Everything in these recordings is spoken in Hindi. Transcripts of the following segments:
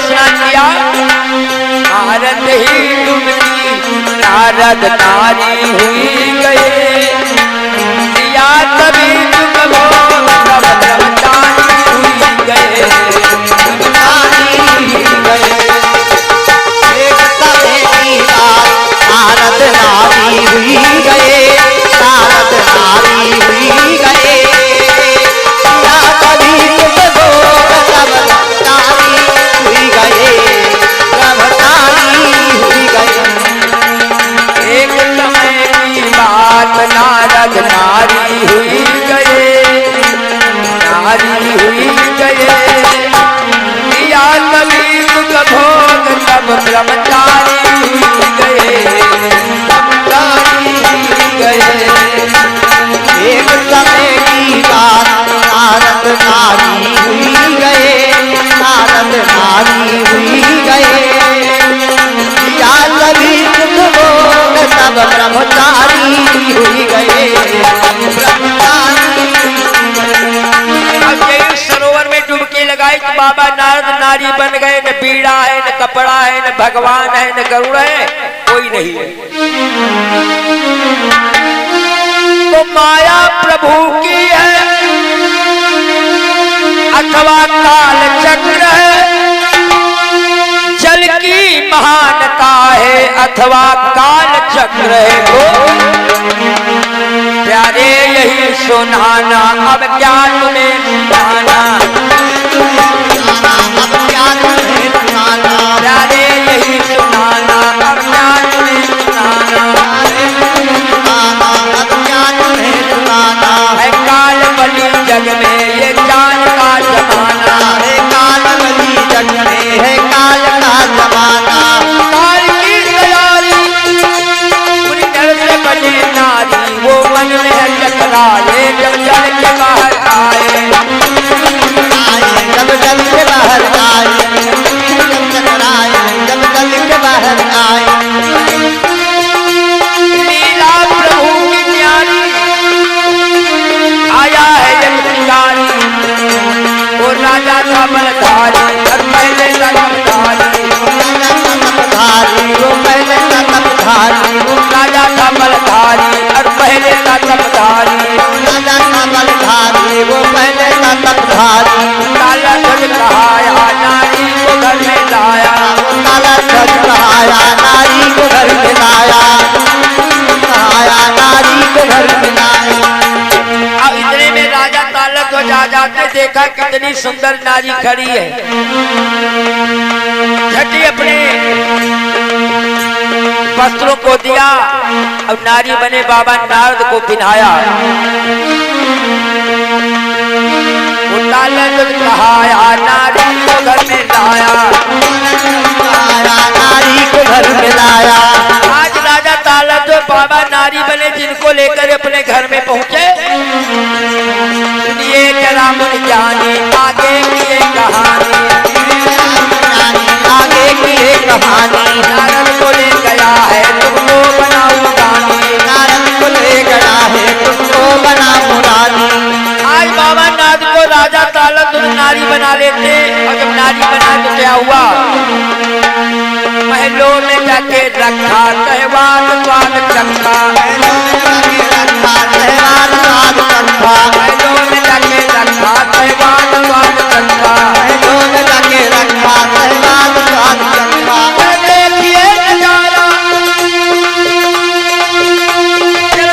स्नान किया, नारद ही डुबकी नारद नारी हुई गए, या तभी तुम भोग तब ब्रह्मचारी हुई गए, ब्रह्मचारी हुई गए। एक समय की बात नारद नारी हुई गए, नारद नारी हुई गए, या कभी तुम भोग तब ब्रह्मचारी हुई गए, ब्रह्मचारी हुई गए। एक समय की बात नारद नारी हुई गए, नारी हुई गए, या कभी तुम भोग तब ब्रह्मचारी हुई गए, ब्रह्मचारी हुई गए। एक समय की बात नारद नारी हुई गए, नारद नारी हुई गए, या कभी तुम भोग तब ब्रह्मचारी हुई गए, ब्रह्मचारी। अब यही सरोवर में डुबकी लगाई तो बाबा नारद नारी बन गए। न बीड़ा है, न कपड़ा है, न भगवान है, न गरुड़ है, कोई नहीं है। तो माया प्रभु की है अथवा काल चक्र है, जल की महानता है अथवा काल चक्र है। प्यारे यही सुनाना, अब क्या तुम्हें सुनाना, अब क्या तुम्हें सुनाना, प्यारे यही सुनाना, अब क्या तुम्हें सुनाना, अब क्या तुम्हें सुनाना। है काल बली जग में ये जान का जमाना, है काल बली जग में है काल का जमाना, काल की तैयारी पूरी तरह से बने नारी, वो मन में है टकराए जब जल के बाहर आए, जब जल के बाहर आए, जब टकराए, जब जल के बाहर आए। लीला प्रभु की प्यारी आया है जब शिकारी, वो राजा का बलधारी और पहले का तपधारी, वो पहले का तपधारी, वो राजा का बलधारी और पहले का तपधारी, राजा का बलधारी, वो पहले का तपधारी। काला ध्वज कहाया नारी को घर में लाया, काला ध्वज कहाया नारी को घर में लाया, कहाया नारी को घर में लाया। अब इतने में राजा काला ध्वज आ जाते, देखा कितनी सुंदर नारी खड़ी है, झटी अपने वस्त्रों को दिया। अब नारी बने बाबा नारद को पिन्हाया, कहाया नारी को घर में लाया, नारी को घर में लाया। आज राजा ताला तो बाबा नारी बने, जिनको लेकर अपने घर में पहुंचे। सुनिए जरा मुन जानी आगे की ये कहानी, आगे की ये कहानी। नारद को ले गया है तुमको बनाऊं रानी, नारद को ले गया है तुमको बनाऊं रानी। आज बाबा नारद को राजा ताला नारी बना लेते, और जब नारी बना तो क्या हुआ, महलों में जाके रखा सहवान स्वाद चखा, महलों में जाके रखा सहवान स्वाद चखा, देखिए नजारा,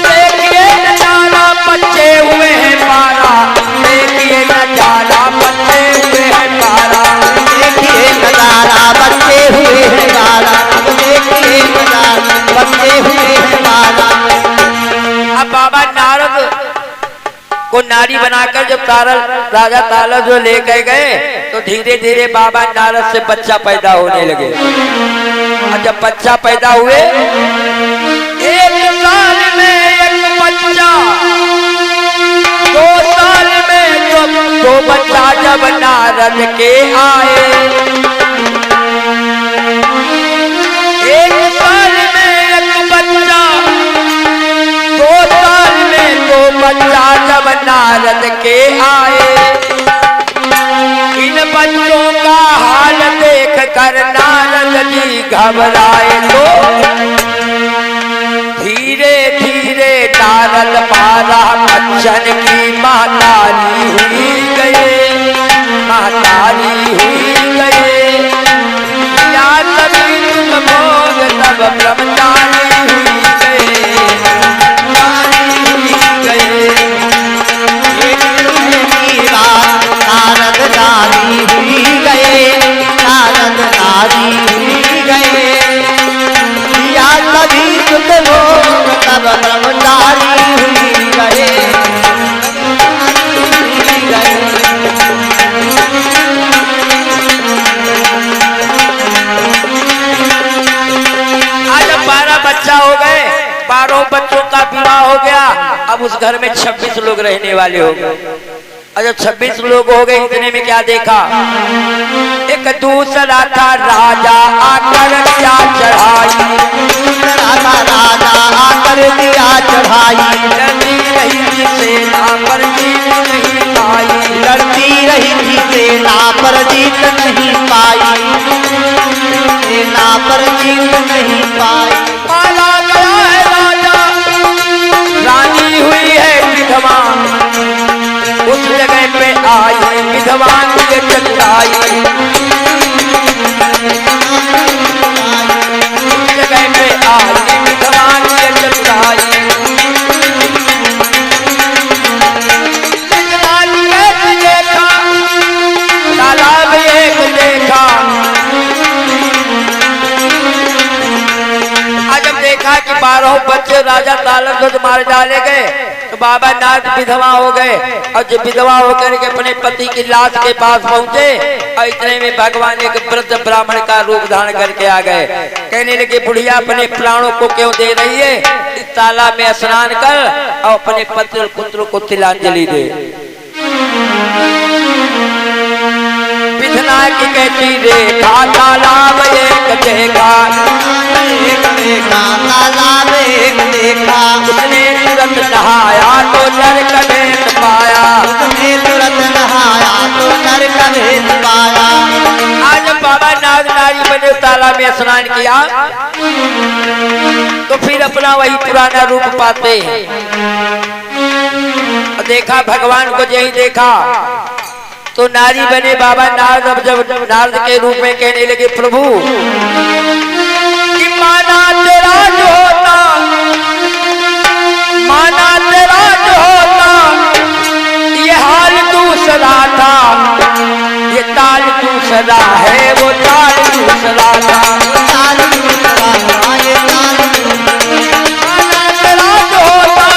देखिए नजारा बच्चे हुए हैं पारा, देखिए नजारा बच्चे हुए हैं पारा, देखिए नजारा बच्चे हुए हैं पारा, देखिए नजारा बच्चे हुए हैं पारा। अब बाबा नारद को नारी बनाकर जब राजा ताला जो लेकर गए, तो धीरे धीरे बाबा नारद से बच्चा पैदा होने लगे। और जब बच्चा पैदा हुए, एक साल में एक बच्चा, 2 साल में दो बच्चा जब नारद के आए, एक साल में एक बच्चा, 2 साल में 2 बच्चा जब नारद के आए। इन बच्चों का हाल देख घबराए तो धीरे धीरे नारद मारा बच्चन की महतारी हुई गए, महतारी हुई गए। या तभी तुम भोग तब ब्रह्मचारी हुई गए, हुई गए। नारद नारी हुई गए, नारद नारी हुई गए। या तभी तुम लोग तब ब्रह्मचारी हुई गए, हुई गए। आज 12 बच्चा हो गए, 12 बच्चों का विवाह हो गया। अब उस घर में 26 लोग रहने वाले हो गए। और जब 26 लोग हो गए, इतने में क्या देखा, एक दूसरा था राजा आकर दिया चढ़ाई, राजा राजा आकर दिया चढ़ाई। लड़ती रही थी सेना पर जीत नहीं पाई, लड़ती रही थी सेना पर जीत नहीं पाई, सेना पर जीत नहीं पाई। मारा गया है राजा, रानी हुई है विधवा, उस जगह पे आई विधवान के चतुराई, उस जगह पे आई विधवान के चतुराई। देखा तालाब एक देखा, आज जब देखा कि 12 बच्चे राजा तालध्वज मार डाले गए, तो बाबा नाथ विधवा हो गए। और जब विधवा होकर के अपने पति की लाश के पास पहुंचे, और इतने में भगवान एक वृद्ध ब्राह्मण का रूप धारण करके आ गए। कहने लगे, बुढ़िया अपने प्राणों को क्यों दे रही है, इस तालाब में स्नान कर और अपने पति और पुत्र को तिलांजलि दे। विधना की कहती रेखा तालाब एक देखा, एक देखा तालाब एक देखा। उसने तुरंत नहाया तो नरक भेद पाया, उसने तुरंत नहाया तो नरक भेद पाया। आज बाबा नाग नारी बने तालाब में स्नान किया, तो फिर अपना वही पुराना रूप पाते हैं। देखा भगवान को, यही देखा तो नारी बने बाबा नारद। अब जब नारद के रूप में कहने लगे, प्रभु कि माना तेरा जो होता, माना तेरा जो होता, ये हाल दूसरा था, ये ताल दूसरा है, वो ताल दूसरा था, ताल दूसरा था, ये ताल माना तेरा जो होता,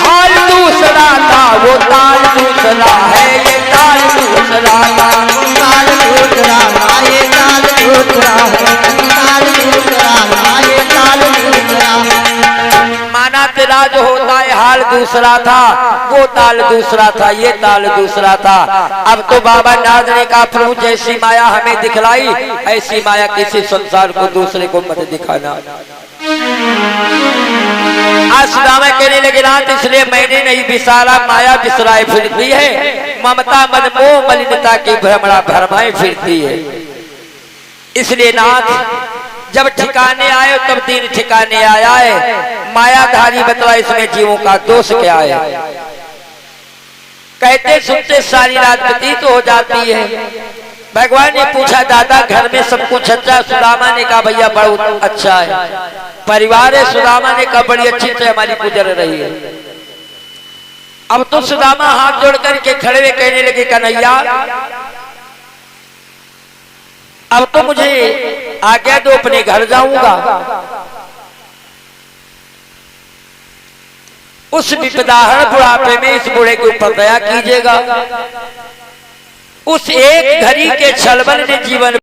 हाल दूसरा था, वो ताल दूसरा है, ये ताल दूसरा था, ताल दूसरा था, ये ताल दूसरा है, ताल दूसरा था, ये ताल दूसरा। माना तेरा जो होता है हाल दूसरा था, वो ताल दूसरा था, ये ताल दूसरा था। अब तो बाबा नारद ने कहा, प्रभु जैसी माया हमें दिखलाई, ऐसी माया किसी संसार को दूसरे को मत दिखाना। आज सुदामा कहने लगे, नाथ इसलिए मैंने नहीं विसारा, माया विसराए फिरती है, ममता मन मोह मलिनता की भ्रमणा भरमाए फिरती है। इसलिए नाथ जब ठिकाने आए तब 3 ठिकाने आया है। मायाधारी बतला इसमें जीवों का दोष क्या है। कहते सुनते सारी रात व्यतीत हो जाती है। भगवान ने पूछा, दादा घर में सब कुछ अच्छा? सुदामा ने कहा, भैया बहुत अच्छा है, परिवार है। सुदामा ने कहा, बड़ी अच्छी से हमारी गुजर रही है। अब तो सुदामा हाथ जोड़ करके खड़े हुए कहने लगे, कन्हैया अब तो मुझे आज्ञा दो, अपने घर जाऊंगा। उस विपदाहरण बुढ़ापे में इस बूढ़े के ऊपर दया कीजिएगा। उस एक घड़ी के छलबल ने जीवन